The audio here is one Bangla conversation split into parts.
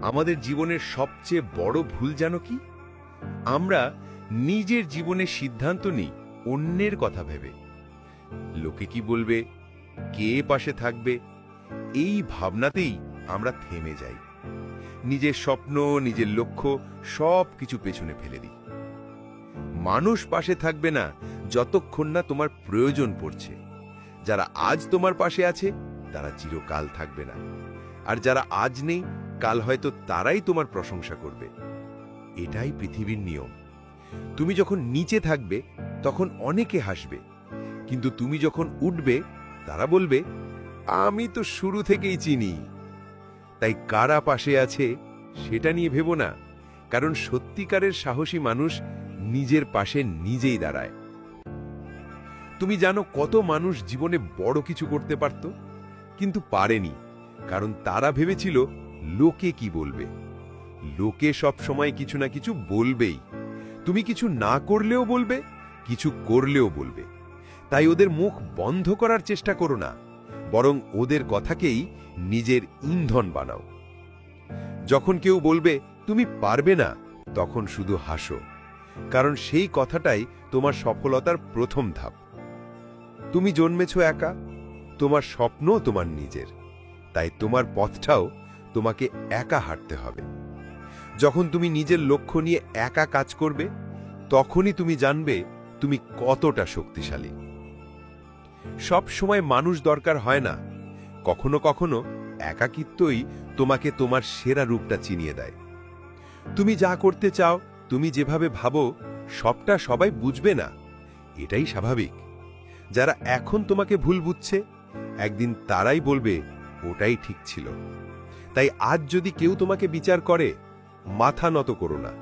আমাদের জীবনের সবচেয়ে বড় ভুল জানো কি? আমরা নিজের জীবনের সিদ্ধান্ত নিই অন্যের কথা ভেবে। লোকে কি বলবে, কে পাশে থাকবে, এই ভাবনাতেই আমরা থেমে যাই। নিজের স্বপ্ন, নিজের লক্ষ্য সব কিছু পেছনে ফেলে দিই। মানুষ পাশে থাকবে না যতক্ষণ না তোমার প্রয়োজন পড়ছে। যারা আজ তোমার পাশে আছে তারা চিরকাল থাকবে না, আর যারা আজ নেই কাল হয়তো তারাই তোমার প্রশংসা করবে। এটাই পৃথিবীর নিয়ম। তুমি যখন নিচে থাকবে তখন অনেকে হাসবে, কিন্তু তুমি যখন উঠবে তারা বলবে, আমি তো শুরু থেকেই চিনি। তাই কারা পাশে আছে সেটা নিয়ে ভেবো না, কারণ সত্যিকারের সাহসী মানুষ নিজের পাশে নিজেই দাঁড়ায়। তুমি জানো কত মানুষ জীবনে বড় কিছু করতে পারত, কিন্তু পারেনি, কারণ তারা ভেবেছিল লোকে কি বলবে। লোকে সব সময় কিছু না কিছু বলবেই। তুমি কিছু না করলেও বলবে, কিছু করলেও বলবে। তাই ওদের মুখ বন্ধ করার চেষ্টা করো না, বরং ওদের কথাকেই নিজের ইন্ধন বানাও। যখন কেউ বলবে তুমি পারবে না, তখন শুধু হাসো, কারণ সেই কথাটাই তোমার সফলতার প্রথম ধাপ। তুমি জন্মেছ একা, তোমার স্বপ্নও তোমার নিজের, তাই তোমার পথটাও তোমাকে একা হাঁটতে হবে। যখন তুমি নিজের লক্ষ্য নিয়ে একা কাজ করবে, তখনই তুমি জানবে তুমি কতটা শক্তিশালী। সব সময় মানুষ দরকার হয় না, কখনো কখনো একাকিত্বই তোমাকে তোমার সেরা রূপটা চিনিয়ে দেয়। তুমি যা করতে চাও, তুমি যেভাবে ভাবো, সবটা সবাই বুঝবে না, এটাই স্বাভাবিক। যারা এখন তোমাকে ভুল বুঝছে, একদিন তারাই বলবে ওটাই ঠিক ছিল। তাই আজ যদি কেউ তোমাকে বিচার করে, মাথা নত করো না।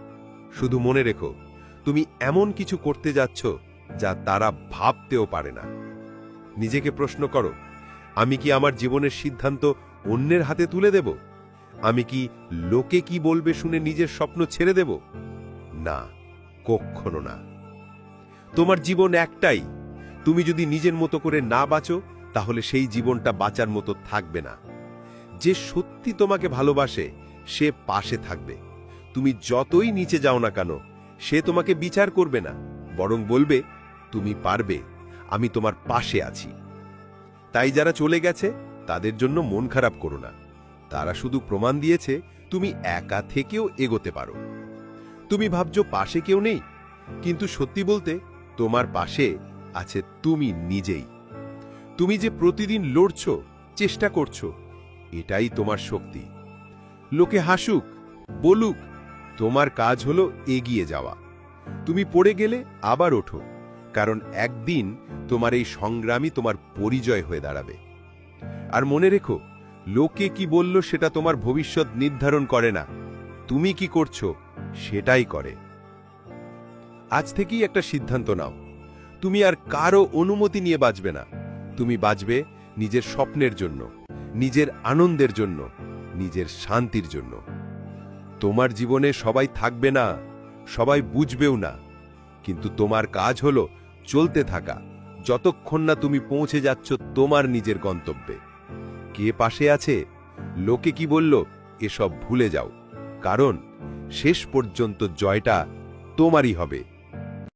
শুধু মনে রেখো, তুমি এমন কিছু করতে যাচ্ছ যা তারা ভাবতেও পারে না। নিজেকে প্রশ্ন করো, আমি কি আমার জীবনের সিদ্ধান্ত অন্যের হাতে তুলে দেব? আমি কি লোকে কি বলবে শুনে নিজের স্বপ্ন ছেড়ে দেব? না, কখনো না। তোমার জীবন একটাই। তুমি যদি নিজের মতো করে না বাঁচো, তাহলে সেই জীবনটা বাঁচার মতো থাকবে না। যে সত্যি তোমাকে ভালোবাসে সে পাশে থাকবে। তুমি যতই নিচে যাও না কেন, সে তোমাকে বিচার করবে না, বরং বলবে তুমি পারবে, আমি তোমার পাশে আছি। তাই যারা চলে গেছে তাদের জন্য মন খারাপ করো না। তারা শুধু প্রমাণ দিয়েছে তুমি একা থেকেও এগোতে পারো। তুমি ভাবছো পাশে কেউ নেই, কিন্তু সত্যি বলতে তোমার পাশে আছে তুমি নিজেই। তুমি যে প্রতিদিন লড়ছো, চেষ্টা করছো, এটাই তোমার শক্তি। লোকে হাসুক, বলুক, তোমার কাজ হলো এগিয়ে যাওয়া। তুমি পড়ে গেলে আবার ওঠো, কারণ একদিন তোমার এই সংগ্রামই তোমার পরিচয় হয়ে দাঁড়াবে। আর মনে রেখো, লোকে কি বলল সেটা তোমার ভবিষ্যৎ নির্ধারণ করে না, তুমি কি করছো সেটাই করে। আজ থেকেই একটা সিদ্ধান্ত নাও, তুমি আর কারো অনুমতি নিয়ে বাঁচবে না। তুমি বাঁচবে নিজের স্বপ্নের জন্য, নিজের আনন্দের জন্য, নিজের শান্তির জন্য। তোমার জীবনে সবাই থাকবে না, সবাই বুঝবেও না, কিন্তু তোমার কাজ হলো চলতে থাকা, যতক্ষণ না তুমি পৌঁছে যাচ্ছ তোমার নিজের গন্তব্যে। কে পাশে আছে, লোকে কি বলল, এসব ভুলে যাও, কারণ শেষ পর্যন্ত জয়টা তোমারই হবে।